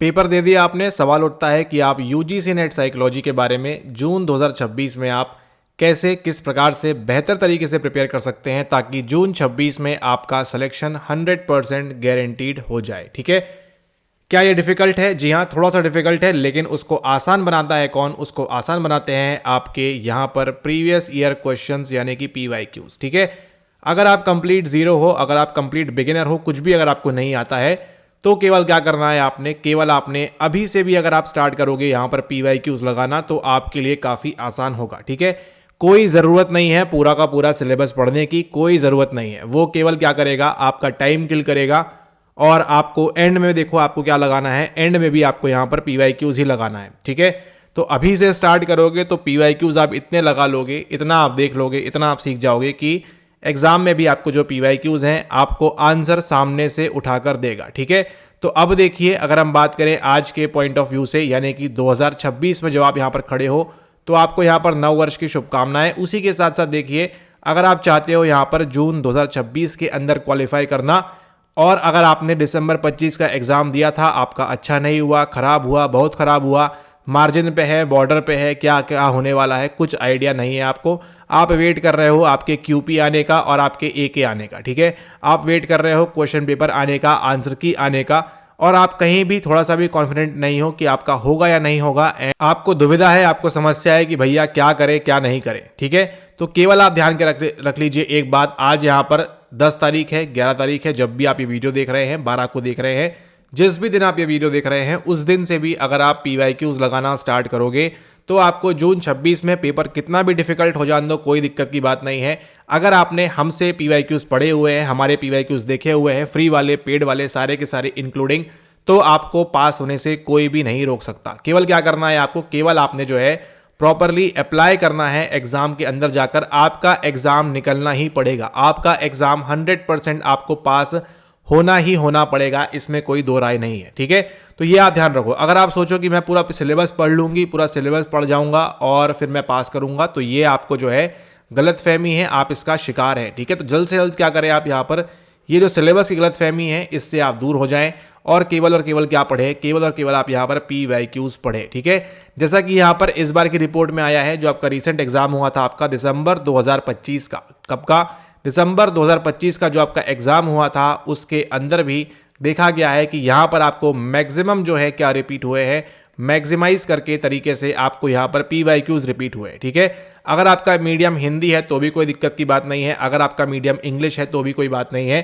Paper दे दिया आपने, सवाल उठता है कि आप यूजीसी नेट साइकोलॉजी के बारे में जून 2026 में आप कैसे किस प्रकार से बेहतर तरीके से प्रिपेयर कर सकते हैं ताकि जून 26 में आपका सिलेक्शन 100% गारंटीड हो जाए। ठीक है, क्या ये डिफिकल्ट है? जी हाँ, थोड़ा सा डिफिकल्ट है, लेकिन उसको आसान बनाता है कौन? उसको आसान बनाते हैं आपके यहाँ पर प्रीवियस ईयर क्वेश्चंस यानी कि PYQs। ठीक है, अगर आप कंप्लीट जीरो हो, अगर आप कंप्लीट बिगिनर हो, कुछ भी अगर आपको नहीं आता है तो केवल क्या करना है आपने, केवल आपने अभी से भी अगर आप स्टार्ट करोगे यहाँ पर PYQs लगाना तो आपके लिए काफ़ी आसान होगा। ठीक है, कोई ज़रूरत नहीं है पूरा का पूरा सिलेबस पढ़ने की, कोई ज़रूरत नहीं है। वो केवल क्या करेगा, आपका टाइम किल करेगा और आपको एंड में देखो आपको क्या लगाना है, एंड में भी आपको यहाँ पर PYQs ही लगाना है। ठीक है, तो अभी से स्टार्ट करोगे तो PYQs आप इतने लगा लोगे, इतना आप देख लोगे, इतना आप सीख जाओगे कि एग्जाम में भी आपको जो PYQs हैं आपको आंसर सामने से उठाकर देगा। ठीक है, तो अब देखिए अगर हम बात करें आज के पॉइंट ऑफ व्यू से यानी कि 2026 में जब आप यहाँ पर खड़े हो तो आपको यहाँ पर नव वर्ष की शुभकामनाएं। उसी के साथ साथ देखिए अगर आप चाहते हो यहाँ पर जून 2026 के अंदर क्वालिफाई करना और अगर आपने दिसंबर 25 का एग्जाम दिया था, आपका अच्छा नहीं हुआ, खराब हुआ, बहुत खराब हुआ, मार्जिन पे है, बॉर्डर पे है, क्या क्या होने वाला है कुछ आइडिया नहीं है आपको, आप वेट कर रहे हो आपके QP आने का और आपके AK आने का। ठीक है, आप वेट कर रहे हो क्वेश्चन पेपर आने का, आंसर की आने का, और आप कहीं भी थोड़ा सा भी कॉन्फिडेंट नहीं हो कि आपका होगा या नहीं होगा, आपको दुविधा है, आपको समस्या है कि भैया क्या करें क्या नहीं करें। ठीक है, तो केवल आप ध्यान के रख लीजिए एक बात, आज यहाँ पर 10 तारीख है, 11 तारीख है, जब भी आप ये वीडियो देख रहे हैं, 12 को देख रहे हैं, जिस भी दिन आप ये वीडियो देख रहे हैं उस दिन से भी अगर आप PYQs लगाना स्टार्ट करोगे तो आपको जून 26 में पेपर कितना भी डिफिकल्ट हो जाने दो, कोई दिक्कत की बात नहीं है। अगर आपने हमसे PYQs पढ़े हुए हैं, हमारे PYQs देखे हुए हैं, फ्री वाले पेड वाले सारे के सारे इंक्लूडिंग, तो आपको पास होने से कोई भी नहीं रोक सकता। केवल क्या करना है आपको, केवल आपने जो है प्रॉपरली अप्लाई करना है एग्जाम के अंदर जाकर, आपका एग्जाम निकलना ही पड़ेगा, आपका एग्जाम 100% आपको पास होना ही होना पड़ेगा, इसमें कोई दो राय नहीं है। ठीक है, तो ये आप ध्यान रखो। अगर आप सोचो कि मैं पूरा सिलेबस पढ़ लूंगी, पूरा सिलेबस पढ़ जाऊंगा और फिर मैं पास करूंगा, तो ये आपको जो है गलतफहमी है, आप इसका शिकार है। ठीक है, तो जल्द से जल्द क्या करें आप यहाँ पर, ये जो सिलेबस की गलतफहमी है इससे आप दूर हो जाएं और केवल क्या पढ़े, केवल और केवल आप यहाँ पर PYQs पढ़े। ठीक है, जैसा कि यहाँ पर इस बार की रिपोर्ट में आया है, जो आपका रिसेंट एग्जाम हुआ था आपका दिसंबर 2025 का, कब का, दिसंबर 2025 का जो आपका एग्जाम हुआ था, उसके अंदर भी देखा गया है कि यहाँ पर आपको मैक्सिमम जो है क्या रिपीट हुए हैं, मैक्सिमाइज करके तरीके से आपको यहाँ पर PYQs रिपीट हुए। ठीक है, अगर आपका मीडियम हिंदी है तो भी कोई दिक्कत की बात नहीं है, अगर आपका मीडियम इंग्लिश है तो भी कोई बात नहीं है,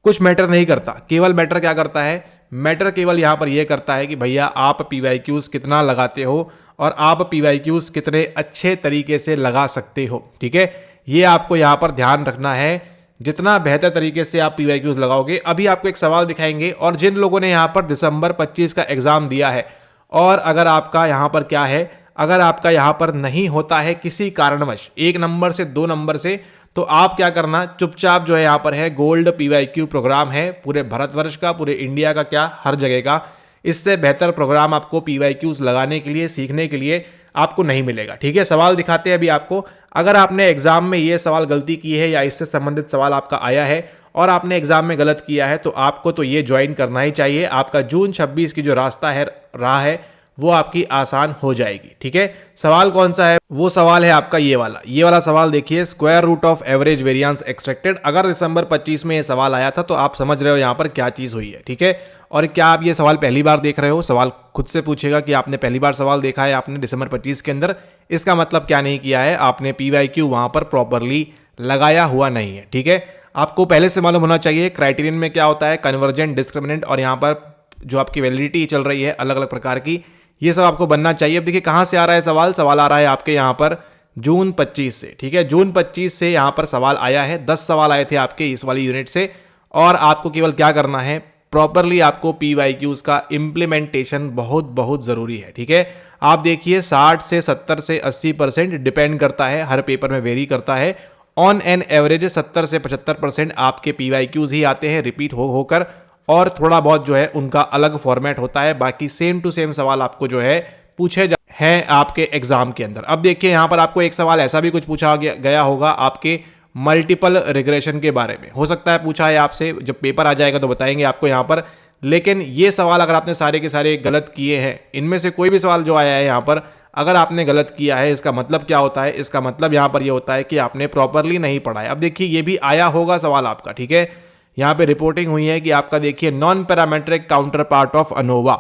कुछ मैटर नहीं करता। केवल मैटर क्या करता है, मैटर केवल यहाँ पर यह करता है कि भैया आप PYQs कितना लगाते हो और आप PYQs कितने अच्छे तरीके से लगा सकते हो। ठीक है, ये आपको यहाँ पर ध्यान रखना है, जितना बेहतर तरीके से आप PYQs लगाओगे। अभी आपको एक सवाल दिखाएंगे और जिन लोगों ने यहाँ पर दिसंबर 25 का एग्जाम दिया है और अगर आपका यहाँ पर क्या है, अगर आपका यहाँ पर नहीं होता है किसी कारणवश 1 नंबर से 2 नंबर से, तो आप क्या करना, चुपचाप जो है यहाँ पर है गोल्ड PYQ प्रोग्राम है पूरे भारतवर्ष का, पूरे इंडिया का, क्या हर जगह का, इससे बेहतर प्रोग्राम आपको PYQs लगाने के लिए, सीखने के लिए आपको नहीं मिलेगा। ठीक है, सवाल दिखाते हैं अभी आपको। अगर आपने एग्जाम में ये सवाल गलती की है या इससे संबंधित सवाल आपका आया है और आपने एग्जाम में गलत किया है तो आपको तो ये ज्वाइन करना ही चाहिए। आपका जून 26 की जो रास्ता है, राह है, वो आपकी आसान हो जाएगी। ठीक है, सवाल कौन सा है, वो सवाल है आपका ये वाला सवाल देखिए, square root of average variance extracted. अगर दिसंबर 25 में ये सवाल आया था तो आप समझ रहे हो यहाँ पर क्या चीज हुई है। ठीक है, और क्या आप ये सवाल पहली बार देख रहे हो, सवाल खुद से पूछेगा कि आपने पहली बार सवाल देखा है आपने दिसंबर 25 के अंदर, इसका मतलब क्या नहीं किया है, आपने PYQ वहां पर प्रॉपरली लगाया हुआ नहीं है। ठीक है, आपको पहले से मालूम होना चाहिए क्राइटेरियन में क्या होता है, कन्वर्जेंट, डिस्क्रिमिनेंट, और यहाँ पर जो आपकी वैलिडिटी चल रही है अलग अलग प्रकार की, ये सब आपको बनना चाहिए। अब देखिए कहां से आ रहा है सवाल, सवाल आ रहा है आपके यहाँ पर जून 25 से। ठीक है, जून 25 से यहाँ पर सवाल आया है, 10 सवाल आए थे आपके इस वाली यूनिट से, और आपको केवल क्या करना है, प्रॉपरली आपको PYQs का इंप्लीमेंटेशन बहुत बहुत जरूरी है। ठीक है, आप देखिए 60 से 70 से 80% डिपेंड करता है, हर पेपर में वेरी करता है। ऑन एन एवरेज 70 से 75% आपके PYQs ही आते हैं रिपीट होकर, और थोड़ा बहुत जो है उनका अलग फॉर्मेट होता है, बाकी सेम टू सेम सवाल आपको जो है पूछे हैं आपके एग्जाम के अंदर। अब देखिए यहां पर आपको एक सवाल ऐसा भी कुछ पूछा गया होगा आपके मल्टीपल रिग्रेशन के बारे में, हो सकता है पूछा है आपसे, जब पेपर आ जाएगा तो बताएंगे आपको। यहाँ पर लेकिन ये सवाल अगर आपने सारे के सारे गलत किए हैं, इनमें से कोई भी सवाल जो आया है यहाँ पर अगर आपने गलत किया है, इसका मतलब क्या होता है? इसका मतलब यहाँ पर ये होता है कि आपने प्रॉपरली नहीं पढ़ा है। अब देखिए ये भी आया होगा सवाल आपका, ठीक है। यहाँ पे रिपोर्टिंग हुई है कि आपका देखिए non parametric counter part of ANOVA.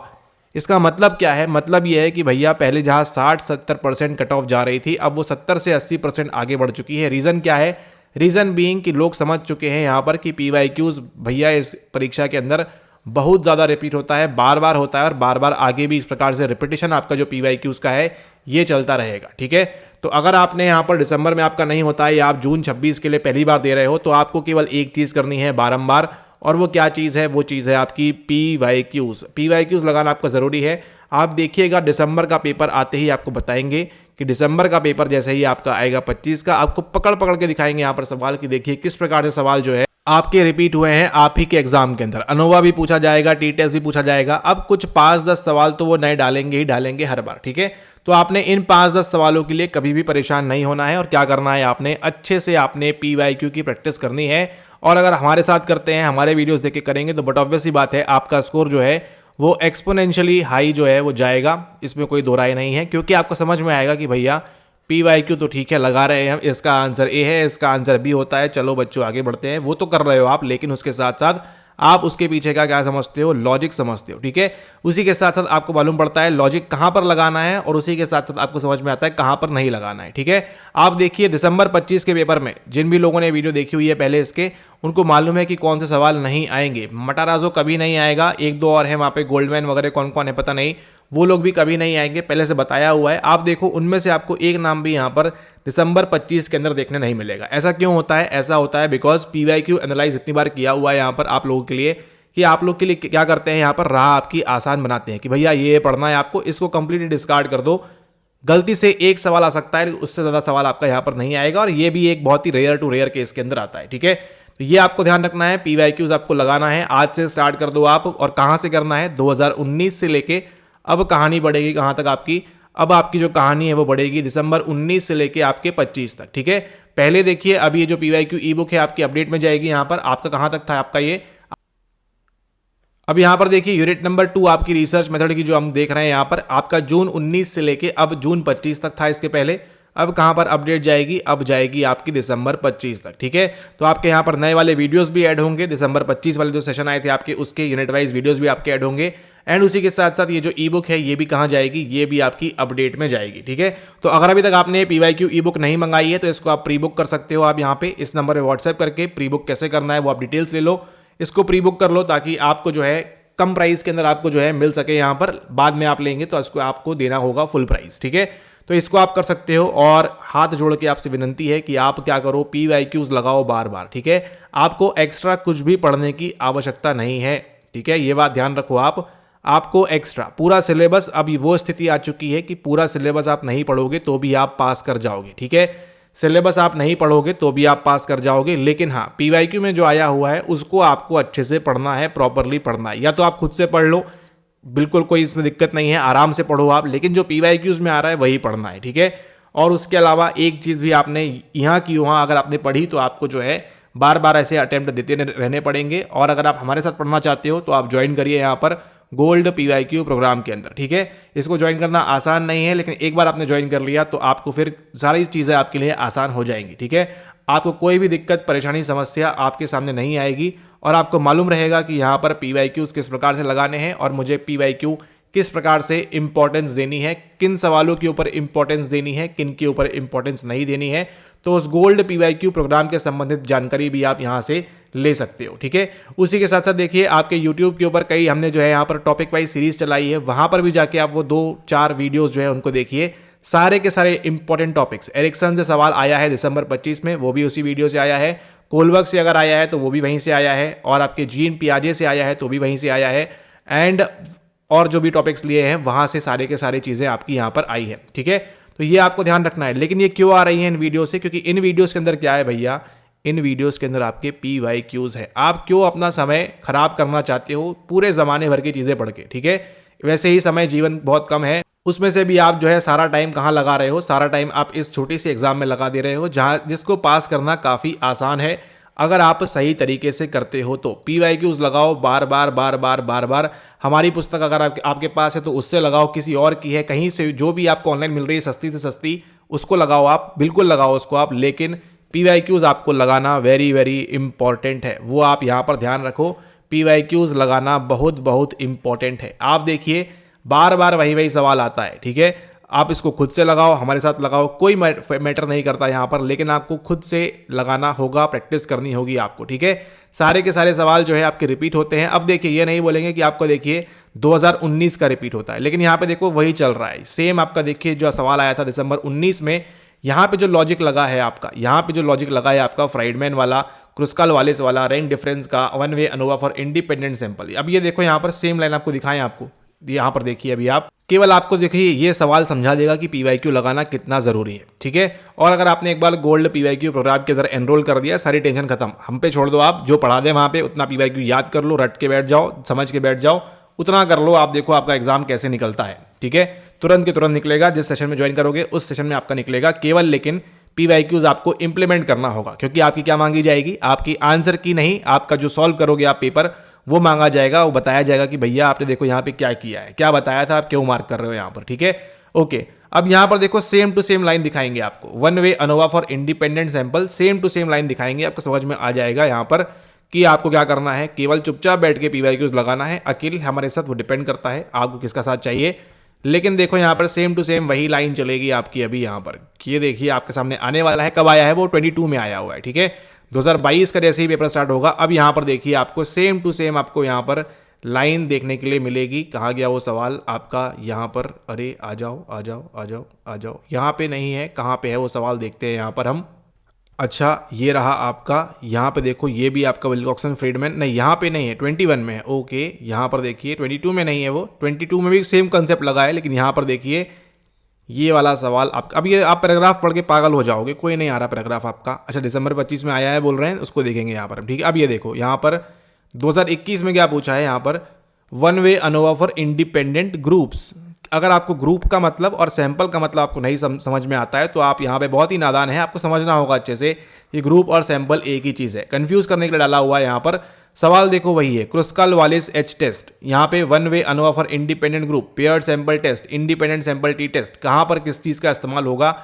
इसका मतलब क्या है? मतलब ये है कि भैया पहले जहाँ 60-70% कट ऑफ जा रही थी, अब वो 70 से 80% आगे बढ़ चुकी है। रीज़न क्या है? रीज़न बीइंग कि लोग समझ चुके हैं यहाँ पर कि PYQs भैया इस परीक्षा के अंदर बहुत ज़्यादा रिपीट होता है, बार बार होता है और बार बार आगे भी इस प्रकार से रिपीटिशन आपका जो PYQs का है ये चलता रहेगा, ठीक है। तो अगर आपने यहाँ पर दिसंबर में आपका नहीं होता है या आप जून 26 के लिए पहली बार दे रहे हो, तो आपको केवल एक चीज़ करनी है बारंबार, और वो क्या चीज़ है? वो चीज़ है आपकी PYQs। PYQs लगाना आपको ज़रूरी है। आप देखिएगा दिसंबर का पेपर आते ही आपको बताएंगे कि दिसंबर का पेपर जैसे ही आपका आएगा 25 का, आपको पकड़ पकड़ के दिखाएंगे यहाँ पर सवाल की देखिए किस प्रकार से सवाल जो है आपके रिपीट हुए हैं आप ही के एग्जाम के अंदर। अनोवा भी पूछा जाएगा, टी-टेस्ट भी पूछा जाएगा। अब कुछ 5-10 सवाल तो वो नए डालेंगे ही डालेंगे हर बार, ठीक है। तो आपने इन 5-10 सवालों के लिए कभी भी परेशान नहीं होना है, और क्या करना है? आपने अच्छे से आपने PYQ की प्रैक्टिस करनी है। और अगर हमारे साथ करते हैं, हमारे वीडियोस देख के करेंगे, तो बट ऑब्वियस सी बात है आपका स्कोर जो है वो एक्सपोनेंशियली हाई जो है वो जाएगा। इसमें कोई दो राय नहीं है, क्योंकि आपको समझ में आएगा कि भैया PYQ तो ठीक है लगा रहे हैं हम, इसका आंसर ए है, इसका आंसर बी होता है, चलो बच्चों आगे बढ़ते हैं। वो तो कर रहे हो आप, लेकिन उसके साथ साथ आप उसके पीछे का क्या समझते हो? लॉजिक समझते हो, ठीक है। उसी के साथ साथ आपको मालूम पड़ता है लॉजिक कहां पर लगाना है, और उसी के साथ साथ आपको समझ में आता है कहां पर नहीं लगाना है, ठीक है। आप देखिए दिसंबर 25 के पेपर में जिन भी लोगों ने वीडियो देखी हुई है पहले इसके, उनको मालूम है कि कौन से सवाल नहीं आएंगे। मटाराजो कभी नहीं आएगा, एक दो और है वहां पे, गोल्डमैन वगैरह कौन कौन है पता नहीं, वो लोग भी कभी नहीं आएंगे, पहले से बताया हुआ है। आप देखो उनमें से आपको एक नाम भी यहाँ पर दिसंबर 25 के अंदर देखने नहीं मिलेगा। ऐसा क्यों होता है? ऐसा होता है बिकॉज PYQ एनालाइज इतनी बार किया हुआ है यहाँ पर आप लोगों के लिए, कि आप लोग के लिए क्या करते हैं यहाँ पर राह आपकी आसान बनाते हैं कि भैया ये पढ़ना है आपको, इसको कंप्लीटली डिस्कार्ड कर दो। गलती से एक सवाल आ सकता है, उससे ज्यादा सवाल आपका यहाँ पर नहीं आएगा, और ये भी एक बहुत ही रेयर टू रेयर केस के अंदर आता है, ठीक है। तो ये आपको ध्यान रखना है, PYQs आपको लगाना है, आज से स्टार्ट कर दो आप। और कहां से करना है? 2019 से लेके अब कहानी बढ़ेगी कहां तक आपकी? अब आपकी जो कहानी है वो बढ़ेगी दिसंबर 19 से लेके आपके 25 तक, ठीक है। पहले देखिए अब ये जो PYQ ई बुक है आपकी अपडेट में जाएगी यहाँ पर, आपका कहां तक था आपका ये। अब यहां पर देखिए यूनिट नंबर 2 आपकी रिसर्च मेथड की जो हम देख रहे हैं यहाँ पर, आपका जून 19 से लेके अब जून 25 तक था इसके पहले। अब कहां पर अपडेट जाएगी? अब जाएगी आपकी दिसंबर 25 तक, ठीक है। तो आपके यहाँ पर नए वाले वीडियोस भी ऐड होंगे, दिसंबर 25 वाले जो सेशन आए थे आपके, उसके यूनिट वाइज वीडियोस भी आपके ऐड होंगे। एंड उसी के साथ साथ ये जो ई बुक है ये भी कहां जाएगी? ये भी आपकी अपडेट में जाएगी, ठीक है। तो अगर अभी तक आपने PYQ ई बुक नहीं मंगाई है तो इसको आप प्री बुक कर सकते हो। आप यहाँ पे इस नंबर पर व्हाट्सएप करके प्री बुक कैसे करना है वो आप डिटेल्स ले लो, इसको प्री बुक कर लो, ताकि आपको जो है कम प्राइस के अंदर आपको जो है मिल सके। यहाँ पर बाद में आप लेंगे तो इसको आपको देना होगा फुल प्राइस, ठीक है। तो इसको आप कर सकते हो, और हाथ जोड़ के आपसे विनती है कि आप क्या करो, PYQs लगाओ बार बार, ठीक है। आपको एक्स्ट्रा कुछ भी पढ़ने की आवश्यकता नहीं है, ठीक है। ये बात ध्यान रखो आप, आपको एक्स्ट्रा पूरा सिलेबस, अब वो स्थिति आ चुकी है कि पूरा सिलेबस आप नहीं पढ़ोगे तो भी आप पास कर जाओगे, ठीक है। सिलेबस आप नहीं पढ़ोगे तो भी आप पास कर जाओगे, लेकिन हाँ PYQ में जो आया हुआ है उसको आपको अच्छे से पढ़ना है, प्रॉपरली पढ़ना है। या तो आप खुद से पढ़ लो, बिल्कुल कोई इसमें दिक्कत नहीं है, आराम से पढ़ो आप, लेकिन जो PYQs में आ रहा है वही पढ़ना है, ठीक है। और उसके अलावा एक चीज़ भी आपने यहाँ की वहाँ अगर आपने पढ़ी तो आपको जो है बार बार ऐसे अटेम्प्ट देते रहने पड़ेंगे। और अगर आप हमारे साथ पढ़ना चाहते हो तो आप ज्वाइन करिए यहाँ पर गोल्ड PYQ प्रोग्राम के अंदर, ठीक है। इसको ज्वाइन करना आसान नहीं है, लेकिन एक बार आपने ज्वाइन कर लिया तो आपको फिर सारी चीज़ें आपके लिए आसान हो जाएंगी, ठीक है। आपको कोई भी दिक्कत परेशानी समस्या आपके सामने नहीं आएगी, और आपको मालूम रहेगा कि यहाँ पर PYQs किस प्रकार से लगाने हैं, और मुझे PYQ किस प्रकार से इंपॉर्टेंस देनी है, किन सवालों के ऊपर इंपॉर्टेंस देनी है, किन के ऊपर इंपॉर्टेंस नहीं देनी है। तो उस गोल्ड PYQ प्रोग्राम के संबंधित जानकारी भी आप यहाँ से ले सकते हो, ठीक है। उसी के साथ साथ देखिए आपके YouTube के ऊपर कई हमने जो है यहाँ पर टॉपिक वाइज सीरीज चलाई है, वहां पर भी जाके आप वो 2-4 वीडियोस जो है उनको देखिए, सारे के सारे इंपॉर्टेंट टॉपिक्स। एरिक्सन से सवाल आया है दिसंबर 25 में, वो भी उसी वीडियो से आया है। कोलबर्ग से अगर आया है तो वो भी वहीं से आया है, और आपके जीन पियाजे से आया है तो भी वहीं से आया है। एंड और जो भी टॉपिक्स लिए हैं वहां से सारे के सारे चीजें आपकी यहाँ पर आई है, ठीक है। तो ये आपको ध्यान रखना है। लेकिन ये क्यों आ रही है इन वीडियो से? क्योंकि इन वीडियोस के अंदर क्या है भैया, इन वीडियोस के अंदर आपके PYQs है। आप क्यों अपना समय खराब करना चाहते हो पूरे जमाने भर की चीजें पढ़ के, ठीक है। वैसे ही समय जीवन बहुत कम है, उसमें से भी आप जो है सारा टाइम कहाँ लगा रहे हो? सारा टाइम आप इस छोटी सी एग्जाम में लगा दे रहे हो, जहाँ जिसको पास करना काफी आसान है। अगर आप सही तरीके से करते हो तो PYQs लगाओ बार बार बार बार बार बार। हमारी पुस्तक अगर आपके पास है तो उससे लगाओ, किसी और की है, कहीं से जो भी आपको ऑनलाइन मिल रही है सस्ती से सस्ती, उसको लगाओ आप, बिल्कुल लगाओ उसको आप। लेकिन PYQs आपको लगाना वेरी वेरी इंपॉर्टेंट है, वो आप यहाँ पर ध्यान रखो। PYQs लगाना बहुत बहुत इंपॉर्टेंट है। आप देखिए बार बार वही वही सवाल आता है, ठीक है। आप इसको खुद से लगाओ, हमारे साथ लगाओ, कोई मैटर नहीं करता यहाँ पर, लेकिन आपको खुद से लगाना होगा, प्रैक्टिस करनी होगी आपको, ठीक है। सारे के सारे सवाल जो है आपके रिपीट होते हैं। अब देखिए ये नहीं बोलेंगे कि आपको देखिए 2019 का रिपीट होता है, लेकिन यहाँ पे देखो वही चल रहा है सेम आपका। देखिए जो सवाल आया था दिसंबर 19 में, यहाँ पे जो लॉजिक लगा है आपका, यहाँ पे जो लॉजिक लगा है आपका फ्राइडमैन वाला, क्रुस्काल वालिस वाला, रैंक डिफरेंस का, one way ANOVA for independent sample. अब ये देखो यहाँ पर सेम लाइन आपको दिखाएं, आपको यहाँ पर देखिए अभी आप केवल आपको देखिए ये सवाल समझा देगा कि PYQ लगाना कितना जरूरी है, ठीक है। और अगर आपने एक बार गोल्ड PYQ प्रोग्राम के अंदर एनरोल कर दिया, सारी टेंशन खत्म, हम पे छोड़ दो। आप जो पढ़ा दें वहां पे उतना PYQ याद कर लो, रट के बैठ जाओ, समझ के बैठ जाओ, उतना कर लो। आप देखो आपका एग्जाम कैसे निकलता है, ठीक है। तुरंत के तुरंत निकलेगा, जिस सेशन में ज्वाइन करोगे उस सेशन में आपका निकलेगा केवल। लेकिन PYQs आपको इंप्लीमेंट करना होगा, क्योंकि आपकी क्या मांगी जाएगी, आपकी आंसर की नहीं, आपका जो सॉल्व करोगे आप पेपर वो मांगा जाएगा। वो बताया जाएगा कि भैया आपने देखो यहाँ पे क्या किया है, क्या बताया था, आप क्यों मार्क कर रहे हो यहाँ पर, ठीक है। ओके, अब यहाँ पर देखो सेम टू सेम लाइन दिखाएंगे आपको, one way ANOVA for independent sample, same to same line दिखाएंगे, आपको समझ में आ जाएगा यहाँ पर कि आपको क्या करना है। केवल चुपचाप बैठ के PYQs लगाना है। अकेले हमारे साथ वो डिपेंड करता है आपको किसका साथ चाहिए। लेकिन देखो यहाँ पर सेम टू सेम वही लाइन चलेगी आपकी अभी यहाँ पर। ये देखिए आपके सामने आने वाला है, कब आया है वो 22 में आया हुआ है, ठीक है। 2022 का जैसे ही पेपर स्टार्ट होगा, अब यहाँ पर देखिए आपको सेम टू सेम आपको यहाँ पर लाइन देखने के लिए मिलेगी। कहाँ गया वो सवाल आपका यहाँ पर, अरे आ जाओ आ जाओ आ जाओ आ जाओ, यहाँ पे नहीं है, कहाँ पे है वो सवाल देखते हैं यहाँ पर हम। अच्छा ये रहा आपका, यहाँ पे देखो ये भी आपका विल्कॉक्सन फ्रीडमैन, नहीं यहाँ पे नहीं है, 21 में है। ओके यहाँ पर देखिए 22 में नहीं है वो, 22 में भी सेम कंसेप्ट लगा है, लेकिन यहाँ पर देखिए ये वाला सवाल आपका। अब ये आप पैराग्राफ पढ़ के पागल हो जाओगे, कोई नहीं आ रहा पैराग्राफ आपका। अच्छा दिसंबर 25 में आया है बोल रहे हैं, उसको देखेंगे यहाँ पर, ठीक है। अब ये देखो यहाँ पर 2021 में क्या पूछा है यहाँ पर, one way ANOVA for independent groups. अगर आपको ग्रुप का मतलब और सैंपल का मतलब आपको नहीं समझ में आता है तो आप यहाँ पे बहुत ही नादान है, आपको समझना होगा अच्छे से। ये ग्रुप और सैंपल एक ही चीज़ है, कंफ्यूज करने के लिए डाला हुआ है यहाँ पर। सवाल देखो वही है, क्रुस्काल वालिस H टेस्ट, यहाँ पे one way ANOVA for independent group, paired sample test, independent sample T test, कहाँ पर किस चीज़ का इस्तेमाल होगा,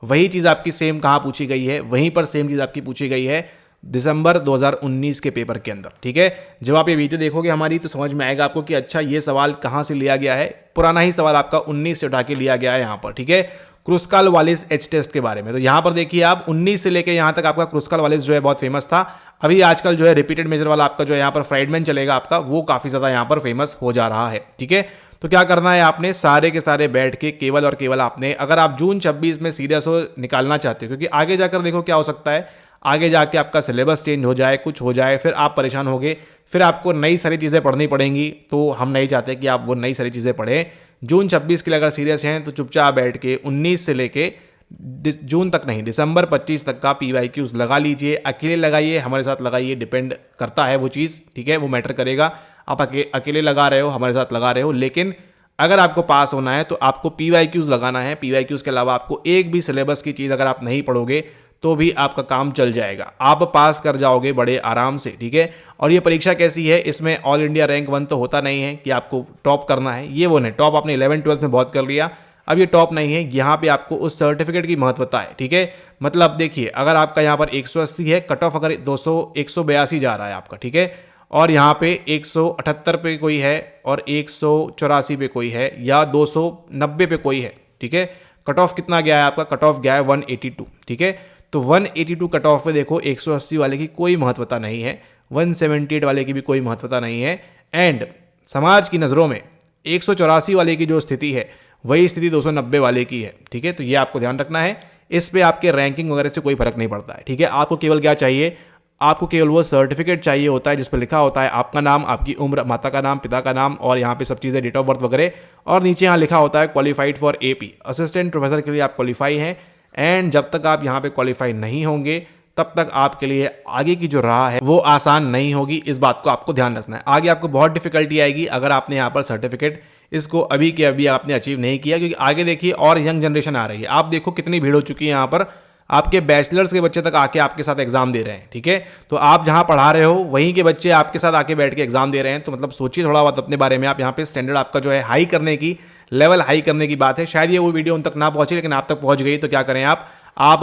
वही चीज़ आपकी सेम कहाँ पूछी गई है, वहीं पर सेम चीज़ आपकी पूछी गई है दिसंबर 2019 के पेपर के अंदर, ठीक है। जब आप ये वीडियो देखोगे हमारी तो समझ में आएगा आपको कि अच्छा ये सवाल कहाँ से लिया गया है। पुराना ही सवाल आपका 19 से उठा के लिया गया है यहाँ पर, ठीक है। क्रुस्काल वालिस H टेस्ट के बारे में तो यहाँ पर देखिए आप 19 से लेके यहाँ तक आपका क्रुस्काल वालिस जो है बहुत फेमस था। अभी आजकल जो है रिपीटेड मेजर वाला आपका जो है यहाँ पर फ्राइडमैन चलेगा आपका, वो काफ़ी ज़्यादा यहाँ पर फेमस हो जा रहा है, ठीक है। तो क्या करना है आपने, सारे के सारे बैठ के केवल और केवल आपने, अगर आप जून 26 में सीरियस हो निकालना चाहते हो, क्योंकि आगे जाकर देखो क्या हो सकता है, आगे जाके आपका सिलेबस चेंज हो जाए, कुछ हो जाए, फिर आप परेशान होगे, फिर आपको नई सारी चीज़ें पढ़नी पड़ेंगी। तो हम नहीं चाहते कि आप वो नई सारी चीज़ें पढ़ें। जून 26 के लिए अगर सीरियस हैं तो चुपचाप बैठ के 19 से लेके जून तक नहीं, दिसंबर 25 तक का PYQs लगा लीजिए। अकेले लगाइए, हमारे साथ लगाइए, डिपेंड करता है वो चीज़, ठीक है, वो मैटर करेगा। आप अकेले लगा रहे हो, हमारे साथ लगा रहे हो, लेकिन अगर आपको पास होना है तो आपको PYQs लगाना है। PYQs के अलावा आपको एक भी सिलेबस की चीज़ अगर आप नहीं पढ़ोगे तो भी आपका काम चल जाएगा, आप पास कर जाओगे बड़े आराम से, ठीक है। और ये परीक्षा कैसी है, इसमें ऑल इंडिया रैंक 1 तो होता नहीं है कि आपको टॉप करना है, ये वो नहीं। टॉप आपने 11-12 में बहुत कर लिया, अब ये टॉप नहीं है। यहाँ पे आपको उस सर्टिफिकेट की महत्वता है, ठीक है। मतलब देखिए अगर आपका यहाँ पर 180 है कट ऑफ, अगर 182 जा रहा है आपका, ठीक है, और यहाँ पे 178 पे कोई है और 184 पे कोई है या 290 पे कोई है, ठीक है। कट ऑफ कितना गया है आपका, कट ऑफ गया है 182, ठीक है। तो 182 कट ऑफ पे देखो 180 वाले की कोई महत्वता नहीं है, 178 वाले की भी कोई महत्वता नहीं है। एंड समाज की नज़रों में 184 वाले की जो स्थिति है वही स्थिति 290 वाले की है, ठीक है। तो ये आपको ध्यान रखना है, इस पे आपके रैंकिंग वगैरह से कोई फर्क नहीं पड़ता है, ठीक है। आपको केवल क्या चाहिए, आपको केवल वो सर्टिफिकेट चाहिए होता है जिस पर लिखा होता है आपका नाम, आपकी उम्र, माता का नाम, पिता का नाम और यहाँ पे सब चीज़ें, डेट ऑफ बर्थ वगैरह, और नीचे यहाँ लिखा होता है qualified for AP, assistant professor के लिए आप क्वालिफाई हैं। एंड जब तक आप यहाँ पे क्वालिफाई नहीं होंगे तब तक आपके लिए आगे की जो राह है वो आसान नहीं होगी, इस बात को आपको ध्यान रखना है। आगे आपको बहुत डिफिकल्टी आएगी अगर आपने यहाँ पर सर्टिफिकेट इसको अभी के अभी आपने अचीव नहीं किया, क्योंकि आगे देखिए और यंग जनरेशन आ रही है। आप देखो कितनी भीड़ हो चुकी है यहाँ पर, आपके बैचलर्स के बच्चे तक आके आपके साथ एग्जाम दे रहे हैं, ठीक है। तो आप जहां पढ़ा रहे हो वहीं के बच्चे आपके साथ आके बैठ के एग्जाम दे रहे हैं, तो मतलब सोचिए थोड़ा बहुत अपने बारे में। आप यहाँ पे स्टैंडर्ड आपका जो है हाई करने की, लेवल हाई करने की बात है। शायद ये वो वीडियो उन तक ना पहुंची, लेकिन आप तक पहुंच गई, तो क्या करें आप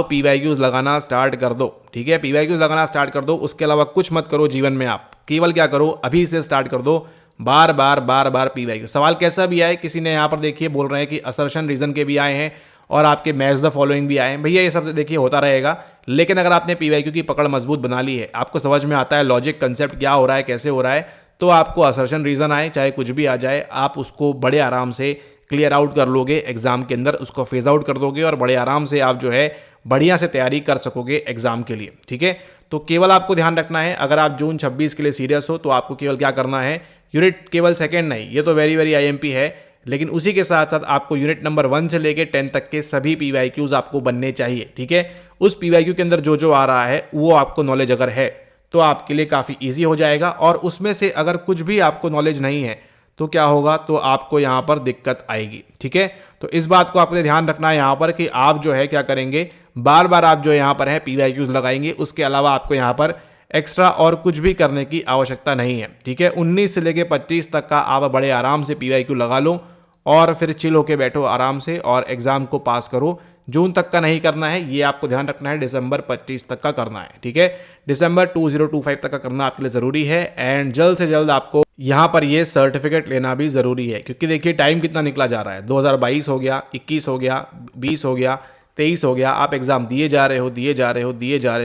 PYQs लगाना स्टार्ट कर दो, ठीक है। PYQs लगाना स्टार्ट कर दो, उसके अलावा कुछ मत करो जीवन में। आप केवल क्या करो, अभी से स्टार्ट कर दो, बार बार PYQ। सवाल कैसा भी आए, किसी ने यहाँ पर देखिए बोल रहे हैं कि असर्शन रीजन के भी आए हैं और आपके मैच द फॉलोइंग भी आए हैं। भैया ये सब देखिए होता रहेगा, लेकिन अगर आपने PYQ की पकड़ मजबूत बना ली है, आपको समझ में आता है लॉजिक कंसेप्ट क्या हो रहा है, कैसे हो रहा है, तो आपको असर्शन रीजन आए चाहे कुछ भी आ जाए, आप उसको बड़े आराम से क्लियर आउट कर लोगे एग्जाम के अंदर, उसको फेज आउट कर दोगे और बड़े आराम से आप जो है बढ़िया से तैयारी कर सकोगे एग्जाम के लिए, ठीक है। तो केवल आपको ध्यान रखना है, अगर आप जून 26 के लिए सीरियस हो तो आपको केवल क्या करना है, यूनिट केवल सेकंड नहीं, ये तो वेरी वेरी IMP है, लेकिन उसी के साथ साथ आपको यूनिट नंबर 1 से लेके 10 तक के सभी PYQs आपको बनने चाहिए, ठीक है। उस PYQ के अंदर जो जो आ रहा है वो आपको नॉलेज अगर है तो आपके लिए काफ़ी ईजी हो जाएगा, और उसमें से अगर कुछ भी आपको नॉलेज नहीं है तो क्या होगा, तो आपको यहाँ पर दिक्कत आएगी, ठीक है। तो इस बात को आपने ध्यान रखना है यहाँ पर कि आप जो है क्या करेंगे, बार बार आप जो यहाँ पर है PYQs लगाएंगे, उसके अलावा आपको यहाँ पर एक्स्ट्रा और कुछ भी करने की आवश्यकता नहीं है, ठीक है। 19 से लेके 25 तक का आप बड़े आराम से PYQ लगा लो और फिर चिल होके बैठो आराम से और एग्जाम को पास करो। जून तक का नहीं करना है, ये आपको ध्यान रखना है, दिसंबर 25 तक का करना है, ठीक है। दिसंबर 2025 तक का करना आपके लिए जरूरी है, एंड जल्द से जल्द आपको यहाँ पर ये सर्टिफिकेट लेना भी जरूरी है, क्योंकि देखिए टाइम कितना निकला जा रहा है, 2022 हो गया, 21 हो गया, 20 हो गया, 23 हो गया, आप एग्जाम दिए जा रहे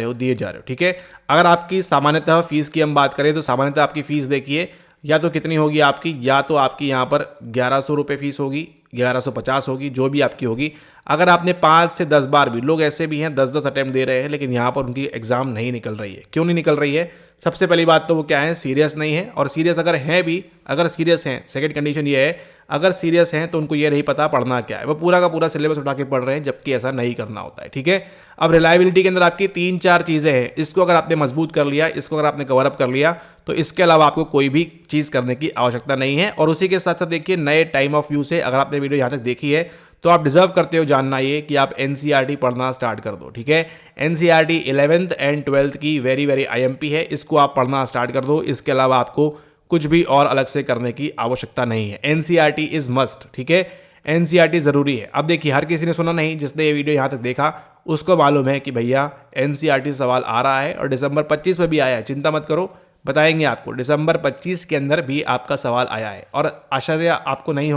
हो, ठीक है। अगर आपकी सामान्यतः फीस की हम बात करें तो सामान्यतः आपकी फीस देखिए या तो कितनी होगी आपकी, या तो आपकी यहाँ पर 1100 रुपये फीस होगी, 1150 होगी, जो भी आपकी होगी। अगर आपने 5 से 10 बार भी, लोग ऐसे भी हैं 10-10 अटैम्प्ट दे रहे हैं, लेकिन यहाँ पर उनकी एग्जाम नहीं निकल रही है। क्यों नहीं निकल रही है? सबसे पहली बात तो वो क्या है, सीरियस नहीं है, और सीरियस अगर हैं भी, अगर सीरियस हैं, सेकंड कंडीशन ये है, अगर सीरियस हैं तो उनको ये नहीं पता पढ़ना क्या है, वो पूरा का पूरा सिलेबस उठा के पढ़ रहे हैं, जबकि ऐसा नहीं करना होता है, ठीक है। अब रिलायबिलिटी के अंदर आपकी 3-4 चीज़ें हैं, इसको अगर आपने मजबूत कर लिया, इसको अगर आपने कवर अप कर लिया, तो इसके अलावा आपको कोई भी चीज़ करने की आवश्यकता नहीं है। और उसी के साथ साथ देखिए नए टाइम ऑफ व्यू से, अगर आपने वीडियो यहाँ तक देखी है तो आप डिजर्व करते हो जानना ये कि आप NCERT पढ़ना स्टार्ट कर दो, ठीक है। NCERT 11th एंड 12th की वेरी वेरी IMP है, इसको आप पढ़ना स्टार्ट कर दो। इसके अलावा आपको कुछ भी और अलग से करने की आवश्यकता नहीं है। NCERT इज मस्ट, ठीक है, NCERT जरूरी है। अब देखिए हर किसी ने सुना नहीं, जिसने ये वीडियो यहाँ तक देखा उसको मालूम है कि भैया NCERT सवाल आ रहा है और दिसंबर 25 में भी आया है। चिंता मत करो, बताएंगे आपको, दिसंबर 25 के अंदर भी आपका सवाल आया है। और आश्चर्य आपको नहीं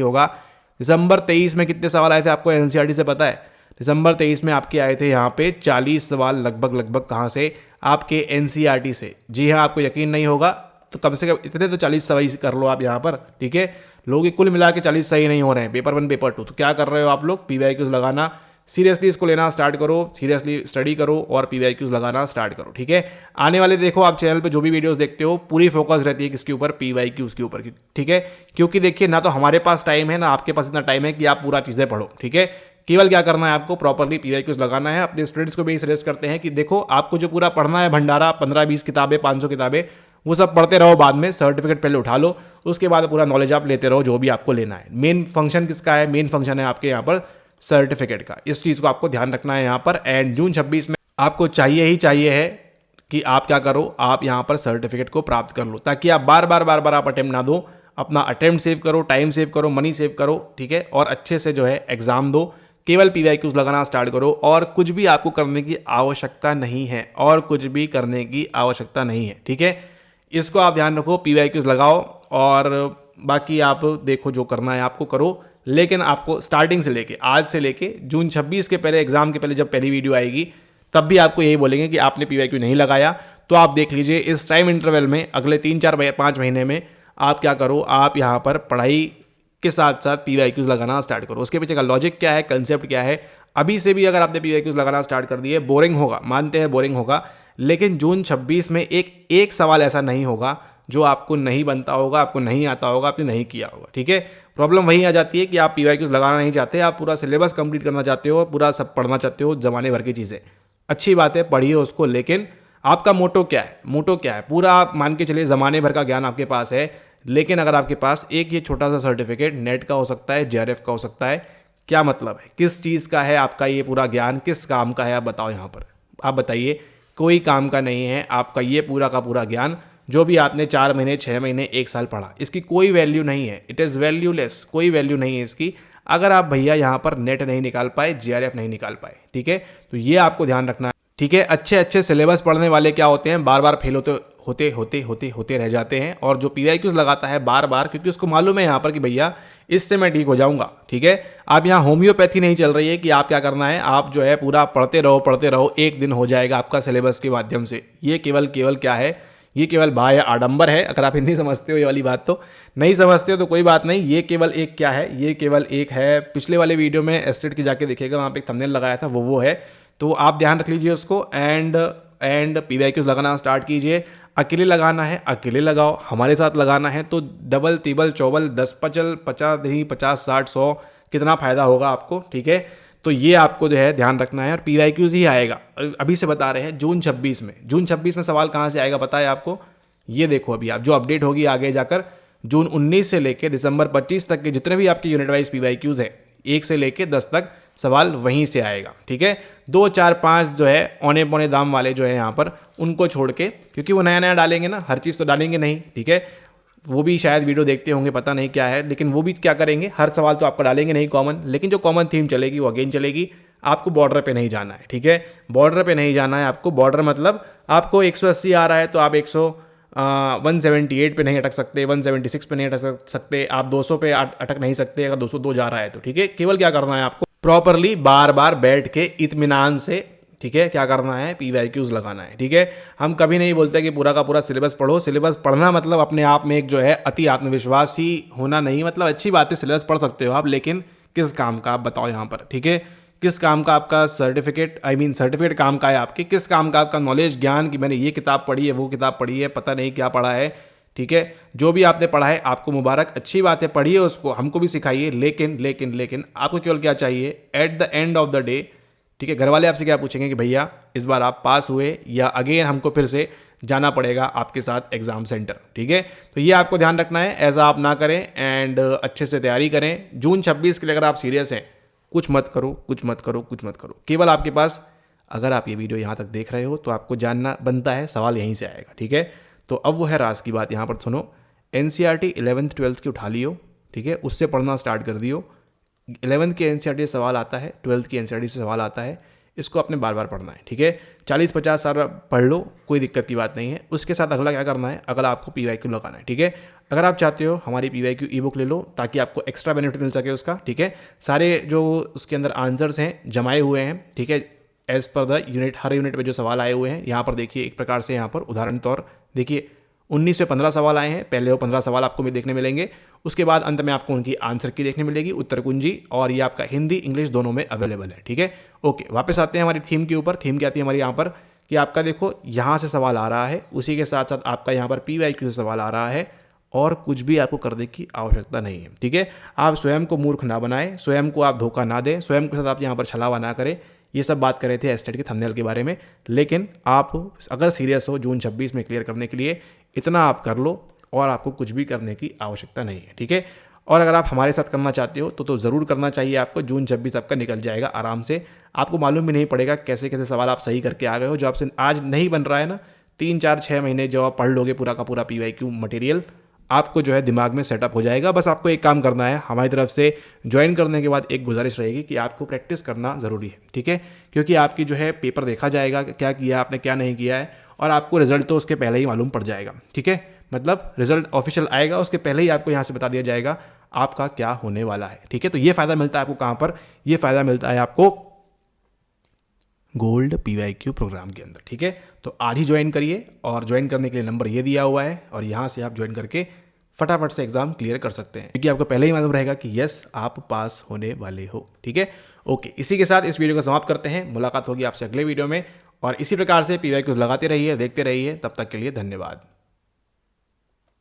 होगा, दिसंबर 23 में कितने सवाल आए थे आपको NCERT से पता है? दिसंबर 23 में आपके आए थे यहाँ पे 40 सवाल लगभग कहाँ से, आपके NCERT से। जी हाँ, आपको यकीन नहीं होगा तो कम से कम इतने तो 40 सही कर लो आप यहाँ पर, ठीक है। लोग कुल मिला के 40 सही नहीं हो रहे हैं, पेपर 1 पेपर 2, तो क्या कर रहे हो आप लोग, PYQs लगाना सीरियसली, इसको लेना स्टार्ट करो, सीरियसली स्टडी करो और PYQs लगाना स्टार्ट करो, ठीक है। आने वाले देखो आप चैनल पे जो भी वीडियोस देखते हो पूरी फोकस रहती है किसके ऊपर, PYQs के ऊपर, ठीक है। क्योंकि देखिए ना तो हमारे पास टाइम है, ना आपके पास इतना टाइम है कि आप पूरा चीज़ें पढ़ो, ठीक है। केवल क्या करना है आपको, प्रॉपरली PYQs लगाना है। अपने स्टूडेंट्स को भी सजेस्ट करते हैं कि देखो आपको जो पूरा पढ़ना है भंडारा, 15-20 किताबें, 500 किताबें, वो सब पढ़ते रहो, बाद में सर्टिफिकेट पहले उठा लो, उसके बाद पूरा नॉलेज आप लेते रहो जो भी आपको लेना है। मेन फंक्शन किसका है, मेन फंक्शन है आपके यहाँ पर सर्टिफिकेट का। इस चीज़ को आपको ध्यान रखना है यहाँ पर। एंड जून 26 में आपको चाहिए है कि आप क्या करो, आप यहाँ पर सर्टिफिकेट को प्राप्त कर लो, ताकि आप बार बार आप अटेम्प्ट ना दो, अपना अटेम्प्ट सेव करो, टाइम सेव करो, मनी सेव करो, ठीक है, और अच्छे से जो है एग्जाम दो। केवल PYQs लगाना स्टार्ट करो और कुछ भी आपको करने की आवश्यकता नहीं है, ठीक है। इसको आप ध्यान रखो, PYQs लगाओ और बाकी आप देखो जो करना है आपको करो। लेकिन आपको स्टार्टिंग से लेके आज से लेके जून 26 के पहले, एग्जाम के पहले जब पहली वीडियो आएगी तब भी आपको यही बोलेंगे कि आपने PYQ नहीं लगाया, तो आप देख लीजिए इस टाइम इंटरवल में अगले 3-4-5 महीने में आप क्या करो, आप यहाँ पर पढ़ाई के साथ साथ PYQs लगाना स्टार्ट करो। उसके पीछे का लॉजिक क्या है, कंसेप्ट क्या है, अभी से भी अगर आपने PYQs लगाना स्टार्ट कर दिए, बोरिंग होगा, मानते हैं बोरिंग होगा, लेकिन जून 26 में एक सवाल ऐसा नहीं होगा जो आपको नहीं बनता होगा, आपको नहीं आता होगा, आपने नहीं किया होगा, ठीक है। प्रॉब्लम वहीं आ जाती है कि आप PYQs लगाना नहीं चाहते, आप पूरा सिलेबस कंप्लीट करना चाहते हो, पूरा सब पढ़ना चाहते हो, जमाने भर की चीज़ें। अच्छी बात है, पढ़िए उसको, लेकिन आपका मोटो क्या है, पूरा आप मान के चलिए जमाने भर का ज्ञान आपके पास है, लेकिन अगर आपके पास एक ये छोटा सा सर्टिफिकेट नेट का हो सकता है, JRF का हो सकता है, क्या मतलब है, किस चीज़ का है आपका ये पूरा ज्ञान, किस काम का है, आप बताओ यहाँ पर। आप बताइए, कोई काम का नहीं है आपका ये पूरा का पूरा ज्ञान। जो भी आपने 4 महीने, 6 महीने, 1 साल पढ़ा, इसकी कोई वैल्यू नहीं है। इट इज़ वैल्यूलेस, कोई वैल्यू नहीं है इसकी, अगर आप भैया यहाँ पर नेट नहीं निकाल पाए, जीआरएफ नहीं निकाल पाए। ठीक है, तो ये आपको ध्यान रखना है। ठीक है, अच्छे अच्छे सिलेबस पढ़ने वाले क्या होते हैं, बार बार फेल होते रह जाते हैं। और जो पीवाईक्यूज लगाता है बार बार, क्योंकि उसको मालूम है यहाँ पर कि भैया इससे मैं ठीक हो जाऊंगा। ठीक है, आप यहाँ होम्योपैथी नहीं चल रही है कि आप क्या करना है, आप जो है पूरा पढ़ते रहो, एक दिन हो जाएगा आपका सिलेबस के माध्यम से। ये केवल क्या है, ये केवल बाह्य आडंबर है। अगर आप हिंदी समझते हो ये वाली बात, तो नहीं समझते हो तो कोई बात नहीं। ये केवल एक क्या है, ये केवल एक है, पिछले वाले वीडियो में एस्टेट की जाके देखिएगा, वहाँ पे एक थंबनेल लगाया था, वो है। तो आप ध्यान रख लीजिए उसको। एंड पीवाईक्यूज लगाना स्टार्ट कीजिए। अकेले लगाना है अकेले लगाओ, हमारे साथ लगाना है तो डबल तिबल चौबल 10 पचल 50 नहीं 50 60 100 कितना फ़ायदा होगा आपको। ठीक है, तो ये आपको जो है ध्यान रखना है। और पीवाईक्यूज ही आएगा, अभी से बता रहे हैं, जून 26 में सवाल कहाँ से आएगा पता है आपको? ये देखो, अभी आप जो अपडेट होगी आगे जाकर, जून 19 से लेकर दिसंबर 25 तक के जितने भी आपके यूनिट वाइज पीवाईक्यूज है, 1 से लेकर 10 तक सवाल वहीं से आएगा। ठीक है, 2 4 5 जो है औने पौने दाम वाले जो है यहाँ पर, उनको छोड़ के, क्योंकि वो नया डालेंगे ना, हर चीज़ तो डालेंगे नहीं। ठीक है, वो भी शायद वीडियो देखते होंगे, पता नहीं क्या है, लेकिन वो भी क्या करेंगे, हर सवाल तो आपका डालेंगे नहीं कॉमन, लेकिन जो कॉमन थीम चलेगी वो अगेन चलेगी। आपको बॉर्डर पे नहीं जाना है। ठीक है, बॉर्डर पे नहीं जाना है आपको। बॉर्डर मतलब आपको 180 आ रहा है तो आप 178 पे नहीं अटक सकते, 176 पे नहीं अटक सकते, आप 200 पे अटक नहीं सकते अगर 202 जा रहा है तो। ठीक है, केवल क्या करना है आपको, प्रॉपरली बार बार बैठ के इत्मीनान से, ठीक है, क्या करना है, पीवाईक्यूज लगाना है। ठीक है, हम कभी नहीं बोलते कि पूरा का पूरा सिलेबस पढ़ो। सिलेबस पढ़ना मतलब अपने आप में एक जो है अति आत्मविश्वासी होना नहीं, मतलब अच्छी बात है, सिलेबस पढ़ सकते हो आप, लेकिन किस काम का आप बताओ यहाँ पर। ठीक है, किस काम का आपका सर्टिफिकेट काम का है आपके, किस काम का आपका नॉलेज ज्ञान कि मैंने ये किताब पढ़ी है, वो किताब पढ़ी है, पता नहीं क्या पढ़ा है। ठीक है, जो भी आपने पढ़ा है आपको मुबारक, अच्छी बात है, पढ़िए उसको, हमको भी सिखाइए, लेकिन आपको केवल क्या चाहिए, at the end of the day. ठीक है, घर वाले आपसे क्या पूछेंगे कि भैया इस बार आप पास हुए या अगेन हमको फिर से जाना पड़ेगा आपके साथ एग्जाम सेंटर। ठीक है, तो ये आपको ध्यान रखना है, ऐसा आप ना करें एंड अच्छे से तैयारी करें। जून 26 के लिए अगर आप सीरियस हैं, कुछ मत करो। केवल आपके पास, अगर आप ये वीडियो यहाँ तक देख रहे हो तो आपको जानना बनता है, सवाल यहीं से आएगा। ठीक है, तो अब वो है राज की बात, यहाँ पर सुनो। एनसीईआरटी 11th 12th की उठा लियो। ठीक है, उससे पढ़ना स्टार्ट कर दियो। 11th के एनसीईआरटी से सवाल आता है, 12th की एनसीईआरटी से सवाल आता है, इसको अपने बार बार पढ़ना है। ठीक है, 40-50 साल पढ़ लो, कोई दिक्कत की बात नहीं है। उसके साथ अगला क्या करना है, अगला आपको पीवाईक्यू लगाना है। ठीक है, अगर आप चाहते हो हमारी पीवाईक्यू ई बुक ले लो ताकि आपको एक्स्ट्रा बेनिफिट मिल सके उसका। ठीक है, सारे जो उसके अंदर आंसर्स हैं जमाए हुए हैं। ठीक है, as per the unit, her unit में जो सवाल आए हुए हैं यहाँ पर देखिए, एक प्रकार से यहाँ पर उदाहरण तौर देखिए 19 से 15 सवाल आए हैं। पहले वो 15 सवाल आपको भी देखने मिलेंगे, उसके बाद अंत में आपको उनकी आंसर की देखने मिलेगी, उत्तर कुंजी, और ये आपका हिंदी इंग्लिश दोनों में अवेलेबल है। ठीक है, ओके, वापस आते हैं हमारी थीम के ऊपर। थीम क्या आती है हमारी यहाँ पर कि आपका देखो यहाँ से सवाल आ रहा है, उसी के साथ साथ आपका यहाँ पर पीवाईक्यू से सवाल आ रहा है, और कुछ भी आपको करने की आवश्यकता नहीं है। ठीक है, आप स्वयं को मूर्ख ना बनाएं, स्वयं को आप धोखा ना दें, स्वयं के साथ आप यहाँ पर छलावा ना करें। ये सब बात कर रहे थे एस्टेट के थंबनेल के बारे में, लेकिन आप अगर सीरियस हो जून 26 में क्लियर करने के लिए, इतना आप कर लो और आपको कुछ भी करने की आवश्यकता नहीं है। ठीक है, और अगर आप हमारे साथ करना चाहते हो तो ज़रूर करना चाहिए आपको। जून 26 आपका निकल जाएगा आराम से, आपको मालूम भी नहीं पड़ेगा कैसे कैसे सवाल आप सही करके आ गए हो। जो आपसे आज नहीं बन रहा है ना, 3 4 6 महीने जो आप पढ़ लोगे पूरा का पूरा पीवाईक्यू मटेरियल, आपको जो है दिमाग में सेटअप हो जाएगा। बस आपको एक काम करना है, हमारी तरफ से ज्वाइन करने के बाद एक गुजारिश रहेगी कि आपको प्रैक्टिस करना ज़रूरी है। ठीक है, क्योंकि आपकी जो है पेपर देखा जाएगा, क्या किया आपने क्या नहीं किया है, और आपको रिजल्ट तो उसके पहले ही मालूम पड़ जाएगा। ठीक है, मतलब रिजल्ट ऑफिशियल आएगा उसके पहले ही आपको यहाँ से बता दिया जाएगा आपका क्या होने वाला है। ठीक है, तो ये फ़ायदा मिलता है आपको कहाँ पर, ये फ़ायदा मिलता है आपको गोल्ड पीवाईक्यू प्रोग्राम के अंदर। ठीक है, तो आज ही ज्वाइन करिए, और ज्वाइन करने के लिए नंबर ये दिया हुआ है, और यहाँ से आप ज्वाइन करके फटाफट से एग्जाम क्लियर कर सकते हैं, क्योंकि आपको पहले ही मालूम रहेगा कि यस आप पास होने वाले हो। ठीक है, ओके, इसी के साथ इस वीडियो को समाप्त करते हैं। मुलाकात होगी आपसे अगले वीडियो में, और इसी प्रकार से पीवाईक्यूज लगाते रहिए, देखते रहिए। तब तक के लिए धन्यवाद।